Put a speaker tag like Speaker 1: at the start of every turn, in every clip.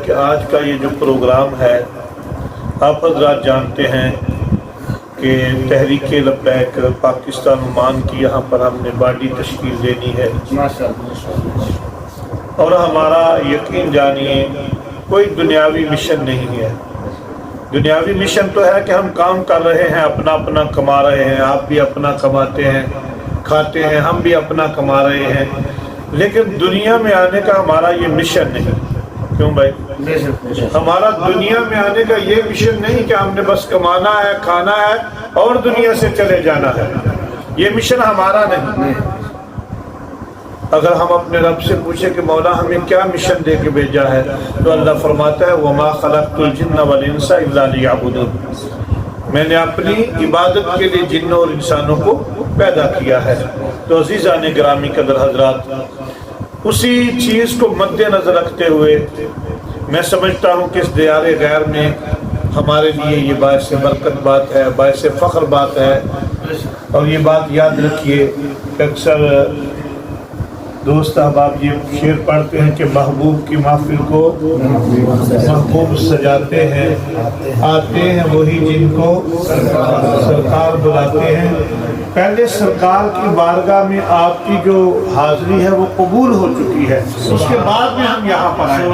Speaker 1: کہ آج کا یہ جو پروگرام ہے آپ حضرات جانتے ہیں کہ تحریک لبیک پاکستان عمان کی یہاں پر ہم نے باڈی تشکیل دینی ہے اور ہمارا یقین جانیے کوئی دنیاوی مشن نہیں ہے۔ دنیاوی مشن تو ہے کہ ہم کام کر رہے ہیں، اپنا اپنا کما رہے ہیں، آپ بھی اپنا کماتے ہیں کھاتے ہیں، ہم بھی اپنا کما رہے ہیں، لیکن دنیا میں آنے کا ہمارا یہ مشن نہیں۔ کیوں بھائی؟ ہمارا دنیا میں آنے کا یہ مشن نہیں کہ ہم نے بس کمانا ہے، کھانا ہے اور دنیا سے چلے جانا ہے، یہ مشن ہمارا نہیں۔ اگر ہم اپنے رب سے پوچھیں کہ مولا ہمیں کیا مشن دے کے بھیجا ہے تو اللہ فرماتا ہے وَمَا خَلَقْتُ الْجِنَّ وَالْإِنسَ إِلَّا لِيَعْبُدُونِ، میں نے اپنی عبادت کے لیے جنوں اور انسانوں کو پیدا کیا ہے۔ تو عزیزان گرامی قدر حضرات، اسی چیز کو مد نظر رکھتے ہوئے میں سمجھتا ہوں کہ اس دیار غیر میں ہمارے لیے یہ باعث برکت بات ہے، باعث فخر بات ہے۔ اور یہ بات یاد رکھیے کہ اکثر دوست احباب یہ شعر پڑھتے ہیں کہ محبوب کی محفل کو محبوب سجاتے ہیں، آتے ہیں وہی جن کو سرکار بلاتے ہیں۔ پہلے سرکار کی بارگاہ میں آپ کی جو حاضری ہے وہ قبول ہو چکی ہے، اس کے بعد میں ہم یہاں پر آئے،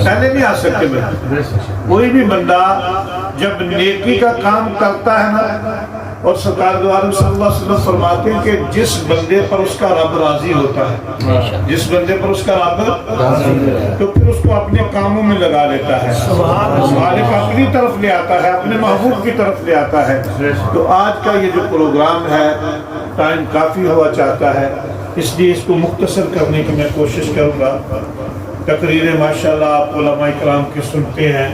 Speaker 1: پہلے نہیں آ سکتے۔ کوئی بھی بندہ جب نیکی کا کام کرتا ہے نا، اور سرکار دو عالم صلی اللہ علیہ وسلم فرماتے ہیں کہ جس بندے پر اس کا رب راضی ہوتا ہے، جس بندے پر اس کا رب تو پھر اس کو اپنے کاموں میں لگا لیتا ہے، مالک اپنی طرف لے آتا ہے، اپنے محبوب کی طرف لے آتا ہے۔ تو آج کا یہ جو پروگرام ہے ٹائم کافی ہوا چاہتا ہے، اس لیے اس کو مختصر کرنے کی میں کوشش کروں گا۔ تقریریں ماشاءاللہ آپ علماء کرام کی سنتے ہیں،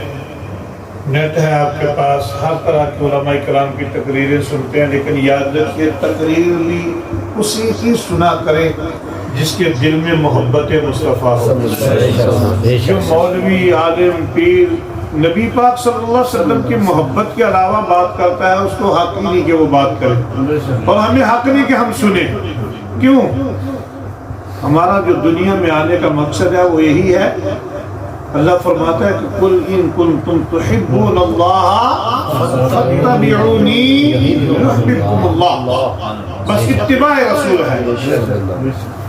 Speaker 1: نیٹ ہے آپ کے پاس، ہر طرح کے علماء کرام کی تقریریں سنتے ہیں، لیکن یاد رکھیے تقریر بھی اسی کی سنا کرے جس کے دل میں محبت مصطفیٰ ہو۔ جو مولوی عالم پیر نبی پاک صلی اللہ علیہ وسلم کی محبت کے علاوہ بات کرتا ہے، اس کو حق ہی نہیں کہ وہ بات کرے، اور ہمیں حق نہیں کہ ہم سنیں۔ کیوں؟ ہمارا جو دنیا میں آنے کا مقصد ہے وہ یہی ہے۔ اللہ فرماتا ہے کہ قُلْ إِن كُنْتُمْ تُحِبُّونَ اللَّهَ فَاتَّبِعُونِي يُحْبِبْكُمُ اللَّهُ، بس اتباع رسول ہے۔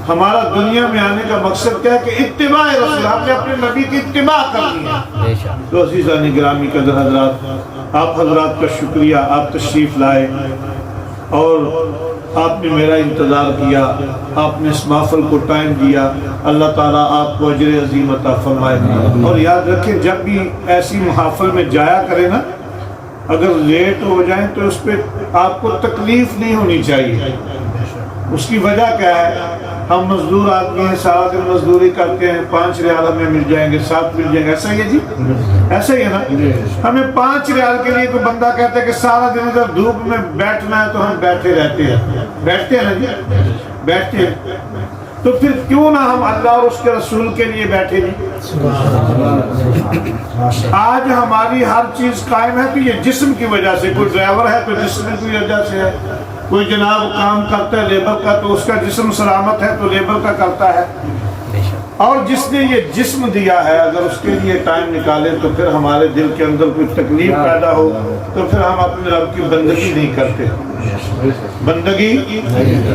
Speaker 1: ہمارا دنیا میں آنے کا مقصد کیا ہے کہ اتباع رسول، ہم نے اپنے نبی کی اتباع کرنی ہے۔ تو عزیزان گرامی قدر حضرات، آپ حضرات کا شکریہ، آپ تشریف لائے اور آپ نے میرا انتظار کیا، آپ نے اس محفل کو ٹائم دیا۔ اللہ تعالیٰ آپ کو اجر عظیم عطا فرمائے۔ اور یاد رکھیں جب بھی ایسی محافل میں جایا کرے نا، اگر لیٹ ہو جائیں تو اس پہ آپ کو تکلیف نہیں ہونی چاہیے۔ اس کی وجہ کیا ہے؟ ہم مزدور آدمی ہیں، سارا دن مزدوری کرتے ہیں، 5 ریال ہمیں مل جائیں گے، 7 مل جائیں گے، ایسا ہی ہے جی؟ ایسا ہی ہے نا؟ ہمیں 5 ریال کے لیے تو بندہ کہتا ہے کہ سارا دن ادھر دھوپ میں بیٹھنا ہے تو ہم بیٹھے رہتے ہیں، بیٹھتے ہیں نا جی؟ بیٹھتے ہیں۔ تو پھر کیوں نہ ہم اللہ اور اس کے رسول کے لیے بیٹھے جی؟ آج ہماری ہر چیز قائم ہے تو یہ جسم کی وجہ سے، کوئی ڈرائیور ہے تو جسم کی وجہ سے ہے، کوئی جناب کام کرتا ہے لیبر کا تو اس کا جسم سلامت ہے تو لیبر کا کرتا ہے۔ اور جس نے یہ جسم دیا ہے اگر اس کے لیے ٹائم نکالے تو پھر ہمارے دل کے اندر کوئی تکلیف پیدا ہو تو پھر ہم اپنے رب کی بندگی نہیں کرتے۔ بندگی،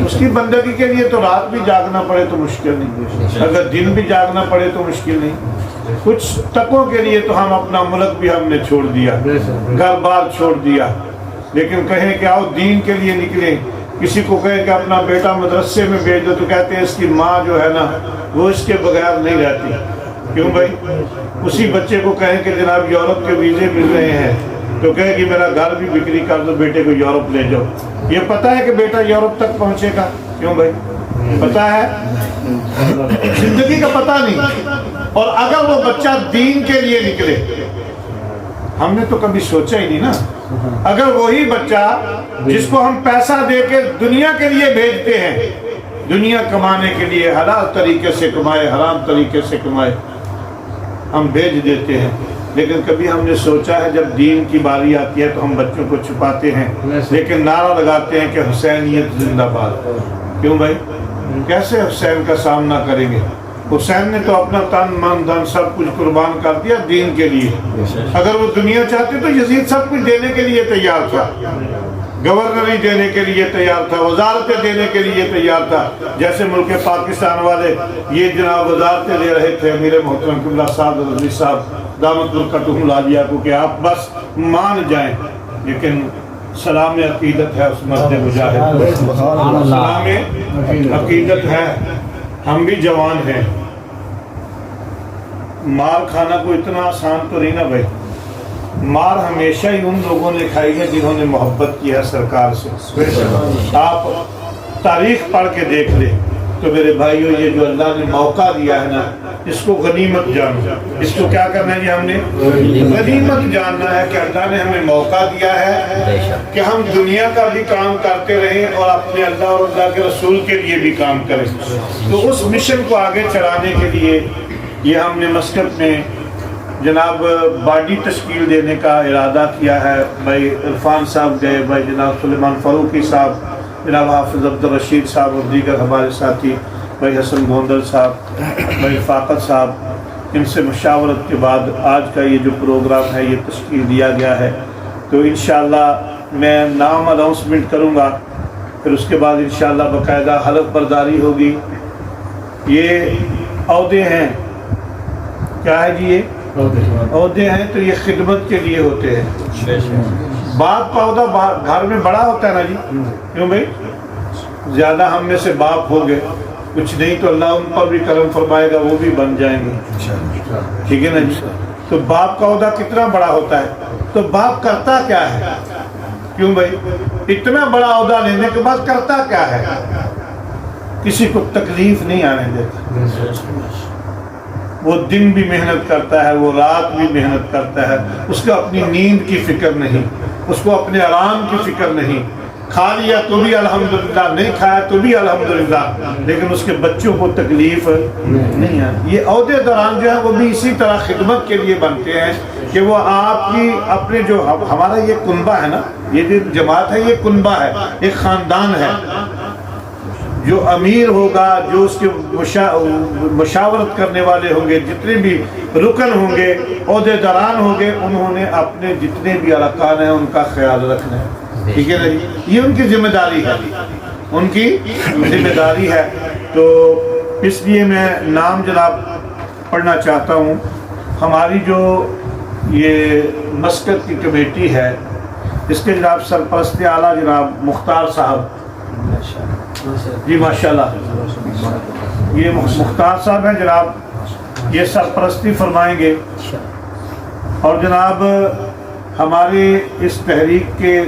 Speaker 1: اس کی بندگی کے لیے تو رات بھی جاگنا پڑے تو مشکل نہیں، اگر دن بھی جاگنا پڑے تو مشکل نہیں۔ کچھ تکوں کے لیے تو ہم اپنا ملک بھی ہم نے چھوڑ دیا، گھر بار چھوڑ دیا، لیکن کہیں کہ آؤ دین کے لیے نکلیں۔ کسی کو کہیں کہ اپنا بیٹا مدرسے میں بھیج دو تو کہتے ہیں اس کی ماں جو ہے نا وہ اس کے بغیر نہیں رہتی۔ کیوں بھائی؟ اسی بچے کو کہیں کہ جناب یورپ کے ویزے مل رہے ہیں تو کہے کہ میرا گھر بھی بکری کر دو، بیٹے کو یورپ لے جاؤ۔ یہ پتہ ہے کہ بیٹا یورپ تک پہنچے گا؟ کیوں بھائی؟ پتہ ہے؟ زندگی کا پتہ نہیں۔ اور اگر وہ بچہ دین کے لیے نکلے، ہم نے تو کبھی سوچا ہی نہیں نا، اگر وہی بچہ جس کو ہم پیسہ دے کے دنیا کے لیے بھیجتے ہیں، دنیا کمانے کے لیے حلال طریقے سے کمائے حرام طریقے سے کمائے، ہم بھیج دیتے ہیں، لیکن کبھی ہم نے سوچا ہے جب دین کی باری آتی ہے تو ہم بچوں کو چھپاتے ہیں، لیکن نعرہ لگاتے ہیں کہ حسینیت زندہ باد۔ کیوں بھائی؟ کیسے حسین کا سامنا کریں گے؟ حسین نے تو اپنا تن من دھن سب کچھ قربان کر دیا دین کے لیے. اگر وہ دنیا چاہتے تو یزید سب کچھ دینے کے لیے تیار تھا، گورنری دینے کے لیے تیار تھا، وزارتیں دینے کے لیے تیار تھا. جیسے ملک پاکستان والے یہ جناب وزارتیں دے رہے تھے امیر محترم قبلہ صاحب رضوی صاحب دامت برکاتہم العالیہ کو کہ آپ بس مان جائیں. لیکن سلام عقیدت ہے اس مرد مجاہد، سلام عقیدت ہے. ہم بھی جوان ہیں، مار کھانا کو اتنا آسان تو نہیں نا بھائی. مار ہمیشہ ہی ان لوگوں نے کھائی ہے جنہوں نے محبت کی ہے سرکار سے. آپ تاریخ پڑھ کے دیکھ لیں تو میرے بھائیوں یہ جو اللہ نے موقع دیا ہے نا اس کو غنیمت جانو. اس کو کیا کرنا ہے جی؟ ہم نے غنیمت جاننا ہے کہ اللہ نے ہمیں موقع دیا ہے کہ ہم دنیا کا بھی کام کرتے رہیں اور اپنے اللہ اور اللہ کے رسول کے لیے بھی کام کریں. تو اس مشن کو آگے چلانے کے لیے یہ ہم نے مسکت میں جناب باڈی تشکیل دینے کا ارادہ کیا ہے. بھائی عرفان صاحب گئے، بھائی جناب سلیمان فاروقی صاحب، جناب حافظ عبدالرشید صاحب اور دیگر ہمارے ساتھی، بھائی حسن گوندل صاحب، بھائی فاقت صاحب، ان سے مشاورت کے بعد آج کا یہ جو پروگرام ہے یہ تشکیل دیا گیا ہے. تو انشاءاللہ میں نام اناؤنسمنٹ کروں گا، پھر اس کے بعد انشاءاللہ باقاعدہ حلف برداری ہوگی. یہ عہدے ہیں، کیا ہے جی؟ یہ عہدے ہیں تو یہ خدمت کے لیے ہوتے ہیں. باپ کا عہدہ گھر میں بڑا ہوتا ہے نا جی، کیوں بھائی؟ زیادہ ہم میں سے باپ ہو گئے، کچھ نہیں تو اللہ ان پر بھی کرم فرمائے گا، وہ بھی بن جائیں گے. ٹھیک ہے نا جی؟ تو باپ کا عہدہ کتنا بڑا ہوتا ہے. تو باپ کرتا کیا ہے؟ کیوں بھائی؟ اتنا بڑا عہدہ لینے کے بعد کرتا کیا ہے؟ کسی کو تکلیف نہیں آنے دیتا. وہ دن بھی محنت کرتا ہے، وہ رات بھی محنت کرتا ہے. اس کو اپنی نیند کی فکر نہیں، اس کو اپنے آرام کی فکر نہیں. کھا لیا تو بھی الحمدللہ، نہیں کھایا تو بھی الحمدللہ، لیکن اس کے بچوں کو تکلیف نہیں ہے. یہ عہدے دوران جو ہے وہ بھی اسی طرح خدمت کے لیے بنتے ہیں کہ وہ آپ کی اپنے جو ہمارا یہ کنبہ ہے نا، یہ جو جماعت ہے یہ کنبہ ہے، ایک خاندان ہے. جو امیر ہوگا، جو اس کے مشاورت کرنے والے ہوں گے، جتنے بھی رکن ہوں گے، عہدے داران ہوں گے، انہوں نے اپنے جتنے بھی ارکان ہیں ان کا خیال رکھنا ہے. ٹھیک ہے نا جی؟ یہ ان کی ذمہ داری ہے، ان کی ذمہ داری ہے. تو اس لیے میں نام جناب پڑھنا چاہتا ہوں. ہماری جو یہ مسکت کی کمیٹی ہے اس کے جناب سرپرست اعلیٰ جناب مختار صاحب، جی ماشاءاللہ، یہ مختار صاحب ہیں جناب، یہ سرپرستی فرمائیں گے. اور جناب ہماری اس تحریک کے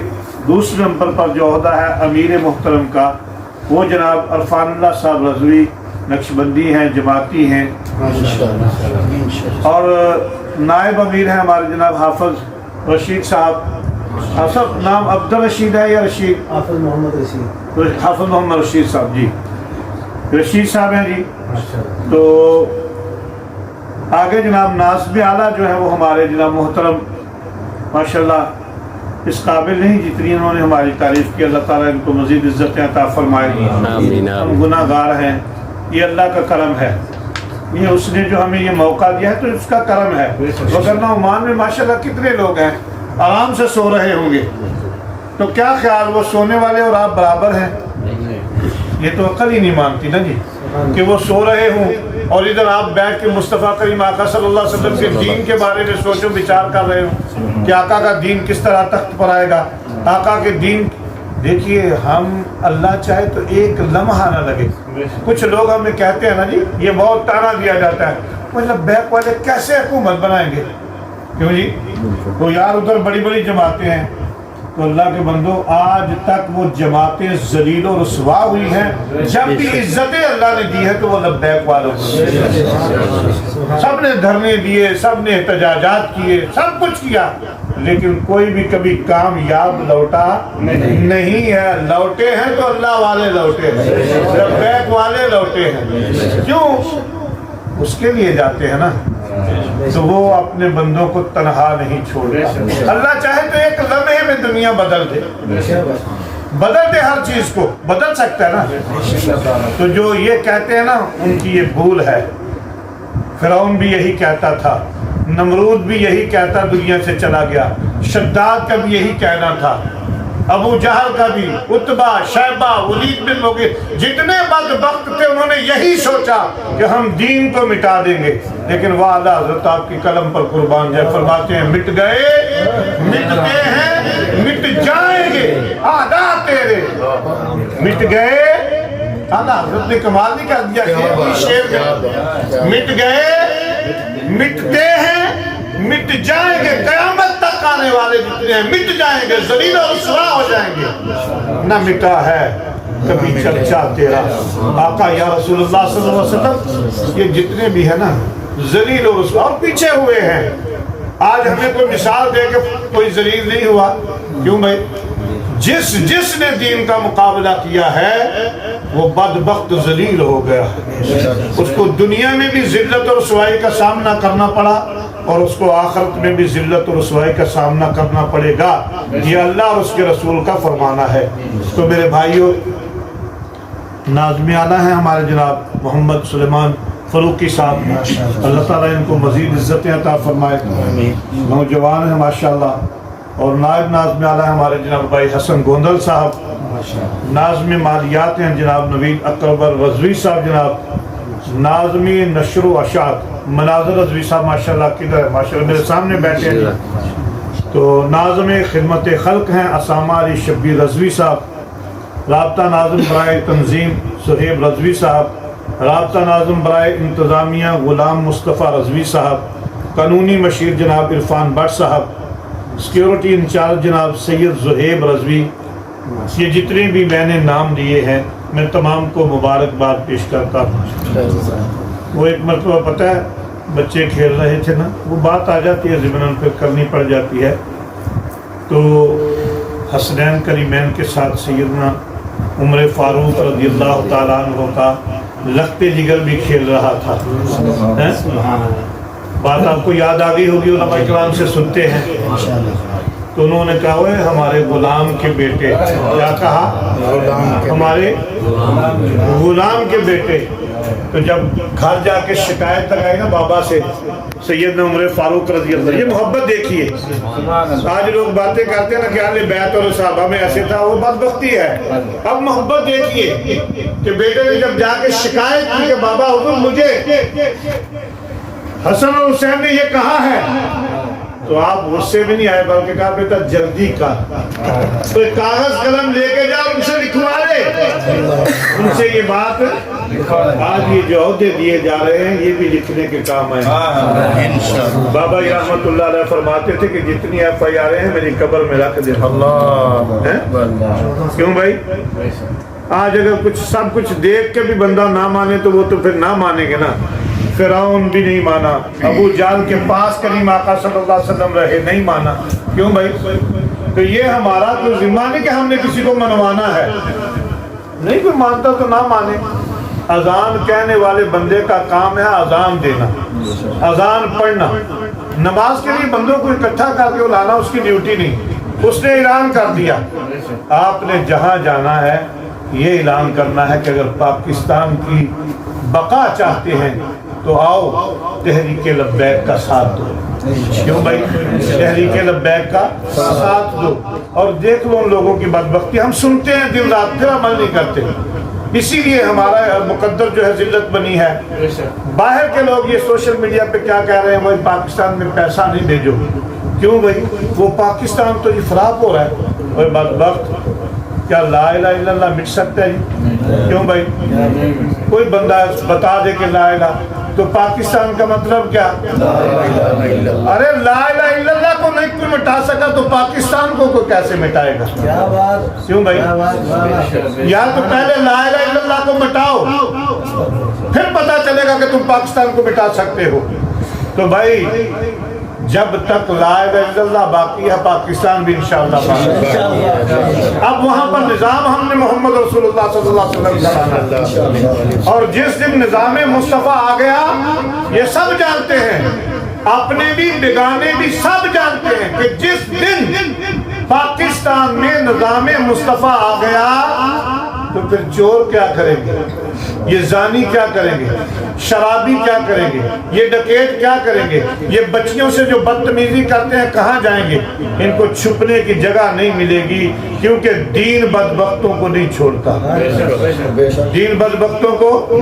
Speaker 1: دوسرے نمبر پر جو عہدہ ہے امیر محترم کا، وہ جناب عرفان اللہ صاحب رضوی نقشبندی ہیں، جماعتی ہیں. اور نائب امیر ہیں ہمارے جناب حافظ رشید صاحب. حافظ نام عبدالرشید ہے یا رشید؟ حافظ محمد رشید صاحب. جی رشید صاحب ہیں جی. تو آگے جناب ناصب اعلیٰ جو ہے وہ ہمارے جناب محترم ماشاءاللہ اس قابل نہیں جتنی انہوں نے ہماری تعریف کی. اللہ تعالیٰ ان کو مزید عزتیں عطا فرمائے. ہم گناہ گار ہیں، یہ اللہ کا کرم ہے. یہ اس نے جو ہمیں یہ موقع دیا ہے تو اس کا کرم ہے. وگرنہ عمان میں ماشاءاللہ کتنے لوگ ہیں آرام سے سو رہے ہوں گے، تو کیا خیال وہ سونے والے اور آپ برابر ہیں؟ یہ تو عقل ہی نہیں مانتی نا جی کہ وہ سو رہے ہوں اور ادھر آپ بیٹھ کے مصطفیٰ کریم آقا صلی اللہ علیہ وسلم کے دین کے بارے میں سوچو بچار کر رہے ہوں کہ آقا کا دین کس طرح تخت پر آئے گا. آقا کے دین دیکھیے، ہم اللہ چاہے تو ایک لمحہ نہ لگے. کچھ لوگ ہمیں کہتے ہیں نا جی، یہ بہت تانا دیا جاتا ہے، مطلب بیک والے کیسے حکومت بنائیں گے؟ کیوں جی؟ تو یار ادھر بڑی بڑی جماعتیں ہیں. تو اللہ کے بندو، آج تک وہ جماعتیں ذلیل و رسوا ہوئی ہیں. جب بھی عزتیں اللہ نے دی ہے تو وہ لبیک والوں کو، سب نے دھرنے دیے، سب نے احتجاجات کیے، سب کچھ کیا، لیکن کوئی بھی کبھی کامیاب لوٹا نہیں ہے. لوٹے ہیں تو اللہ والے لوٹے ہیں، لبیک والے لوٹے ہیں. کیوں؟ اس کے لیے جاتے ہیں نا، تو وہ اپنے بندوں کو تنہا نہیں چھوڑتا. اللہ چاہے تو ایک لمحے میں دنیا بدل دے، بدل دے، ہر چیز کو بدل سکتا ہے نا. تو جو یہ کہتے ہیں نا ان کی یہ بھول ہے. فرعون بھی یہی کہتا تھا، نمرود بھی یہی کہتا دنیا سے چلا گیا، شداد کا بھی یہی کہنا تھا، ابو جہل کا بھی، عتبہ، شیبہ، ولید بن مغیرہ، جتنے بدبخت تھے انہوں نے یہی سوچا کہ ہم دین کو مٹا دیں گے، لیکن وہ اعلیٰ حضرت آپ کی قلم پر قربان جائے فرماتے ہیں مٹ گئے، مٹ گئے ہیں، مٹ جائیں گے اعداء تیرے، مٹ گئے۔ اعلیٰ حضرت نے کمال نہیں کر دیا شیر میں، مٹ گئے، مٹتے ہیں، مٹ جائیں گے، قیامت تک آنے والے جتنے ہیں مٹ جائیں گے، ذلیل و رسوا ہو جائیں گے، نہ مٹا ہے کبھی چرچا تیرا آقا یا رسول اللہ صلی اللہ علیہ وسلم۔ یہ جتنے بھی ہیں نا ذلیل و رسوا اور پیچھے ہوئے ہیں، آج ہمیں کوئی مثال دے کہ کوئی ذلیل نہیں ہوا، کیوں بھائی؟ جس نے دین کا مقابلہ کیا ہے وہ بدبخت ذلیل ہو گیا، اس کو دنیا میں بھی ذلت و رسوائی کا سامنا کرنا پڑا اور اس کو آخرت میں بھی ذلت و رسوائی کا سامنا کرنا پڑے گا، یہ اللہ اور اس کے رسول کا فرمانا ہے۔ تو میرے بھائیوں، ناظم اعلیٰ ہیں ہمارے جناب محمد سلیمان فروقی صاحب، اللہ تعالیٰ ان کو مزید عزتیں عطا فرمائے، نوجوان ہیں ماشاءاللہ، اور نائب ناظم اعلیٰ ہیں ہمارے جناب بھائی حسن گوندل صاحب، ناظم مالیات ہیں جناب نوید اکبر رضوی صاحب، جناب ناظمی نشر و اشاعت مناظر رضوی صاحب ماشاءاللہ کدھر ہے؟ ماشاءاللہ میرے سامنے بیٹھے ہیں۔ تو ناظم خدمت خلق ہیں اسامہ علی شبیر رضوی صاحب، رابطہ ناظم برائے تنظیم صہیب رضوی صاحب، رابطہ ناظم برائے انتظامیہ غلام مصطفیٰ رضوی صاحب، قانونی مشیر جناب عرفان بٹ صاحب، سیکیورٹی انچارج جناب سید زہیب رضوی۔ یہ جتنے بھی میں نے نام لیے ہیں میں تمام کو مبارکباد پیش کرتا ہوں۔ وہ ایک مرتبہ پتہ ہے بچے کھیل رہے تھے نا، وہ بات آ جاتی ہے ضمناً پھر کرنی پڑ جاتی ہے، تو حسنین کریمین کے ساتھ سیدنا عمر فاروق رضی اللہ تعالیٰ عنہ کا لخت جگر بھی کھیل رہا تھا۔ بات آپ کو یاد آ گئی ہوگی، علماء کرام سے سنتے ہیں، تو انہوں نے کہا وہ ہمارے غلام کے بیٹے، کیا کہا؟ ہمارے غلام کے بیٹے۔ تو جب گھر جا کے شکایت لگائی نا بابا سے، سیدنا عمر فاروق رضی اللہ، یہ محبت دیکھیے، آج لوگ باتیں کرتے ہیں نا کہ اہل بیت اور صحابہ میں ایسے تھا، وہ بدبختی ہے، اب محبت دیکھیے کہ بیٹے نے جب جا کے شکایت کی کہ بابا حضور مجھے حسن اور حسین نے یہ کہا ہے، تو آپ غصے میں نہیں آئے بلکہ کہا بیٹا جلدی کا تو کاغذ قلم لے کے جاؤ ان سے لکھوا لے، ان سے یہ بات، آج یہ جو عہدے دیے جا رہے ہیں یہ بھی لکھنے کے کام آئے۔ بابا رحمت اللہ علیہ فرماتے تھے کہ جتنی ایف آئی آر ہیں میری قبر میں رکھ دیں۔ کیوں بھائی؟ آج اگر کچھ سب کچھ دیکھ کے بھی بندہ نہ مانے تو وہ تو پھر نہ مانیں گے نا۔ فرعون بھی نہیں مانا، ابو جہل کے پاس کریم آقا صلی اللہ علیہ وسلم رہے، نہیں مانا، کیوں بھائی؟ تو یہ ہمارا تو ذمہ نہیں کہ ہم نے کسی کو منوانا ہے، نہیں کوئی مانتا تو نہ مانے۔ اذان کہنے والے بندے کا کام ہے اذان دینا، اذان پڑھنا، نماز کے لیے بندوں کو اکٹھا کر کے لانا اس کی ڈیوٹی نہیں۔ اس نے اعلان کر دیا، آپ نے جہاں جانا ہے یہ اعلان کرنا ہے کہ اگر پاکستان کی بقا چاہتے ہیں تو آؤ تحریک لبیک کا ساتھ دو۔ کیوں بھائی؟ تحریک لبیک کا ساتھ دو، اور دیکھ لو ان لوگوں کی بدبختی، ہم سنتے ہیں دن رات پھر عمل نہیں کرتے، اسی لیے ہمارا مقدر جو ہے ذلت بنی ہے۔ باہر کے لوگ یہ سوشل میڈیا پہ کیا کہہ رہے ہیں، وہ پاکستان میں پیسہ نہیں بھیجو، کیوں بھائی؟ وہ پاکستان تو یہ خراب ہو رہا ہے، وہ بدبخت، کیا لا الہ الا اللہ مٹ سکتا ہے؟ کیوں بھائی؟ کوئی بندہ بتا دے کہ لا الہ، تو پاکستان کا مطلب کیا؟ ارے لا الہ الا اللہ کو نہیں کوئی مٹا سکا تو پاکستان کو کوئی کیسے مٹائے گا؟ کیوں بھائی؟ یا تو پہلے لا الہ الا اللہ کو مٹاؤ پھر پتا چلے گا کہ تم پاکستان کو مٹا سکتے ہو۔ تو بھائی جب تک لا الہ الا اللہ باقی ہے پاکستان بھی انشاءاللہ باقی ہے۔ اب وہاں پر نظام ہم نے محمد رسول اللہ صلی اللہ علیہ وسلم کا، اور جس دن نظام مصطفیٰ آ گیا یہ سب جانتے ہیں، اپنے بھی بیگانے بھی سب جانتے ہیں کہ جس دن پاکستان میں نظام مصطفیٰ آ گیا تو پھر چور کیا کریں گے؟ یہ زانی کیا کریں گے، شرابی کیا کریں گے، یہ ڈکیت کیا کریں گے، یہ بچیوں سے جو بدتمیزی کرتے ہیں کہاں جائیں گے؟ ان کو چھپنے کی جگہ نہیں ملے گی، کیونکہ دین بدبختوں کو نہیں چھوڑتا۔ دین بدبختوں کو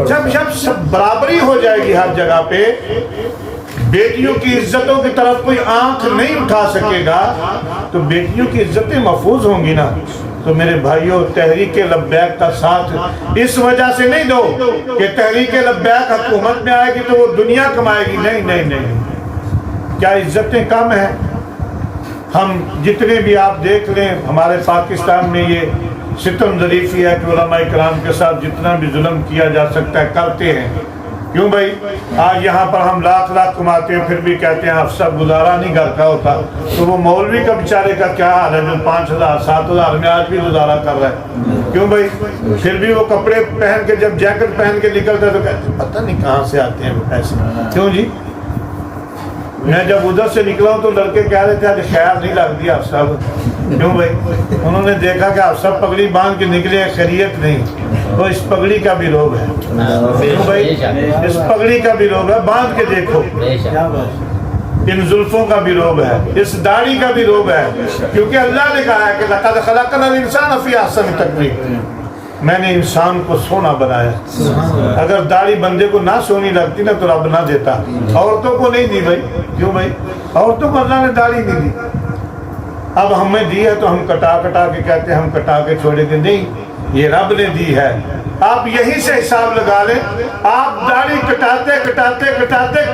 Speaker 1: جب سب برابری ہو جائے گی ہر جگہ پہ، بیٹیوں کی عزتوں کی طرف کوئی آنکھ نہیں اٹھا سکے گا، تو بیٹیوں کی عزتیں محفوظ ہوں گی نا۔ تو میرے بھائیوں، تحریک لبیک کا ساتھ اس وجہ سے نہیں دو کہ تحریک لبیک حکومت میں آئے گی تو وہ دنیا کمائے گی، نہیں نہیں نہیں۔ کیا عزتیں کم ہیں؟ ہم جتنے بھی آپ دیکھ لیں، ہمارے پاکستان میں یہ ستم ظریفی ہے کہ علماء کرام کے ساتھ جتنا بھی ظلم کیا جا سکتا ہے کرتے ہیں۔ کیوں بھائی؟ آج یہاں پر ہم لاکھ کماتے ہیں، پھر بھی کہتے ہیں افسر گزارا نہیں گھر کا ہوتا، تو وہ مولوی کا بیچارے کا کیا حال ہے جو 5,000 7,000 میں آج بھی گزارا کر رہا ہے؟ کیوں بھائی؟ پھر بھی وہ کپڑے پہن کے، جب جیکٹ پہن کے نکلتا ہے تو کہتے ہیں پتہ نہیں کہاں سے آتے ہیں وہ پیسے۔ کیوں جی؟ میں جب ادھر سے نکلا ہوں تو لڑکے کہہ رہے تھے خیر نہیں لگ دیا افسر۔ کیوں بھائی؟ انہوں نے دیکھا کہ افسر پگڑی باندھ کے نکلے، خیریت نہیں، تو اس پگڑی کا بھی روگ ہے۔ کیوں بھائی؟ اس پگڑی کا بھی روگ ہے، باندھ کے دیکھو۔ ان زلفوں کا بھی روگ ہے، اس داڑھی کا بھی روگ ہے، کیونکہ اللہ نے کہا ہے کہ لَقَدْ خَلَقْنَا الْإِنسَانَ فِي أَحْسَنِ تَقْوِيمٍ، میں نے انسان کو سونا بنایا۔ اگر داڑھی بندے کو نہ سونی لگتی نا تو رب نہ دیتا۔ عورتوں کو نہیں دی بھائی۔ کیوں بھائی؟ عورتوں کو اللہ نے داڑھی نہیں دی، اب ہمیں دی ہے تو ہم کٹا کے کہتے ہیں ہم کٹا کے چھوڑیں گے، نہیں، یہ رب نے دی ہے۔ آپ یہیں سے حساب لگا لیں، آپ داڑھی کٹاتے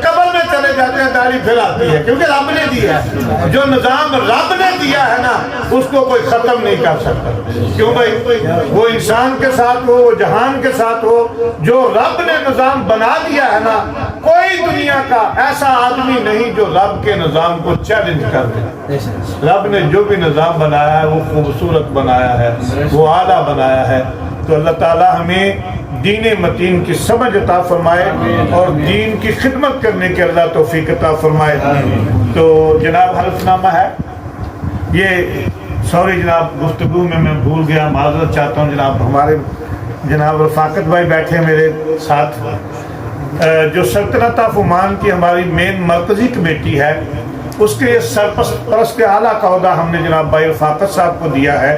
Speaker 1: قبر میں چلے جاتے ہیں، داڑھی پھر آتی ہے، کیونکہ رب نے دی ہے۔ جو نظام رب نے دیا ہے نا اس کو کوئی ختم نہیں کر سکتا۔ کیوں بھائی؟ وہ انسان کے ساتھ ہو، وہ جہان کے ساتھ ہو، جو رب نے نظام بنا دیا ہے نا، کوئی دنیا کا ایسا آدمی نہیں جو رب کے نظام کو چیلنج کر دے۔ رب نے جو بھی نظام بنایا ہے وہ خوبصورت بنایا ہے، وہ اعلیٰ بنایا ہے۔ تو اللہ تعالی ہمیں دین متین کی سمجھ عطا فرمائے اور دین کی خدمت کرنے کے اللہ توفیق عطا فرمائے۔ تو جناب حلف نامہ ہے یہ، سوری جناب گفتگو میں بھول گیا، معذرت چاہتا ہوں جناب۔ ہمارے جناب رفاقت بھائی بیٹھے میرے ساتھ، جو سلطنت آف عمان کی ہماری مین مرکزی کمیٹی ہے، اس کے سرپرست اعلیٰ کا عہدہ ہم نے جناب بھائی رفاقت صاحب کو دیا ہے۔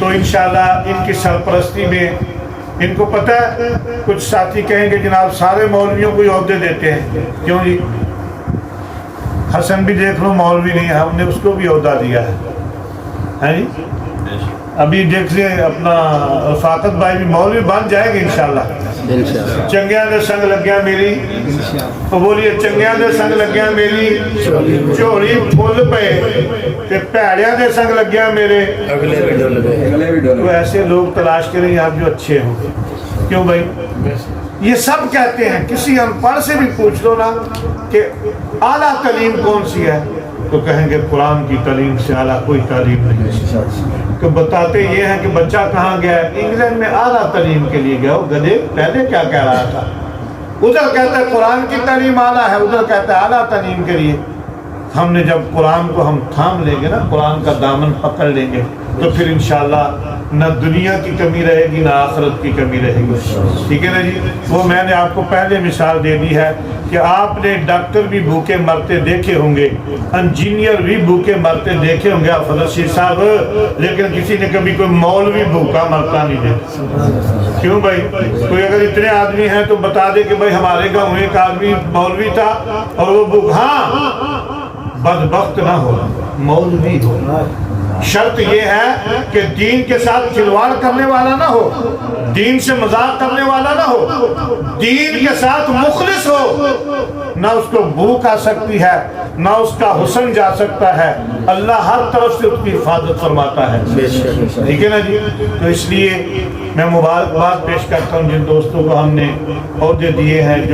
Speaker 1: تو انشاءاللہ ان کی سرپرستی میں، ان کو پتہ ہے کچھ ساتھی کہیں گے جناب سارے مولویوں کو عہدے دیتے ہیں، کیوں جی؟ حسن بھی دیکھ لو مولوی نہیں ہے، ہم نے اس کو بھی عہدہ دیا ہے جی۔ ابھی دیکھ لیں اپنا رفاقت بھائی بھی مولوی بن جائے گے انشاءاللہ۔ چنگیاں دے سنگ لگیا میری، تو بولیے چنگیاں دے سنگ لگیا میری چوڑی پھول پہ، کہ پیڑیاں دے سنگ لگیا میرے اگلے بھی ڈول۔ تو ایسے لوگ تلاش کریں آپ جو اچھے ہوں۔ کیوں بھائی؟ یہ سب کہتے ہیں، کسی ان پڑھ سے بھی پوچھ لو نا کہ اعلیٰ تعلیم کون سی ہے، تو کہیں گے قرآن کی تعلیم سے اعلیٰ کوئی تعلیم نہیں۔ کہ بتاتے یہ ہیں کہ بچہ کہاں گیا ہے؟ انگلینڈ میں اعلیٰ تعلیم کے لیے گیا۔ وہ گدھے پہلے کیا کہہ رہا تھا؟ ادھر کہتا ہے قرآن کی تعلیم اعلیٰ ہے، ادھر کہتا ہے اعلیٰ تعلیم کے لیے۔ ہم نے جب قرآن کو ہم تھام لیں گے نا، قرآن کا دامن پکڑ لیں گے، تو پھر انشاءاللہ نہ دنیا کی کمی رہے گی نہ آخرت کی کمی رہے گی۔ ٹھیک ہے نا جی؟ وہ میں نے آپ کو پہلے مثال دے دی ہے کہ آپ نے ڈاکٹر بھی بھوکے مرتے دیکھے ہوں گے، انجینئر بھی بھوکے مرتے دیکھے ہوں گے افضل رشید صاحب، لیکن کسی نے کبھی کوئی مولوی بھوکا مرتا نہیں دیکھا۔ کیوں بھائی؟ کوئی اگر اتنے آدمی ہیں تو بتا دے کہ بھائی ہمارے گاؤں ایک آدمی مولوی تھا اور وہ بھوکا، ہاں بدبخت نہ ہو، مولوی ہو۔ شرط یہ ہے کہ دین کے ساتھ کھلواڑ کرنے والا نہ ہو، دین سے مذاق کرنے والا نہ ہو، دین کے ساتھ مخلص ہو، نہ اس کو بھوک آ سکتی ہے نہ اس کا حسن جا سکتا ہے، اللہ ہر طرف سے اس کی حفاظت فرماتا ہے۔ ٹھیک ہے نا جی؟ تو اس لیے میں مبارکباد پیش کرتا ہوں جن دوستوں کو ہم نے عہدے دیے ہیں، جو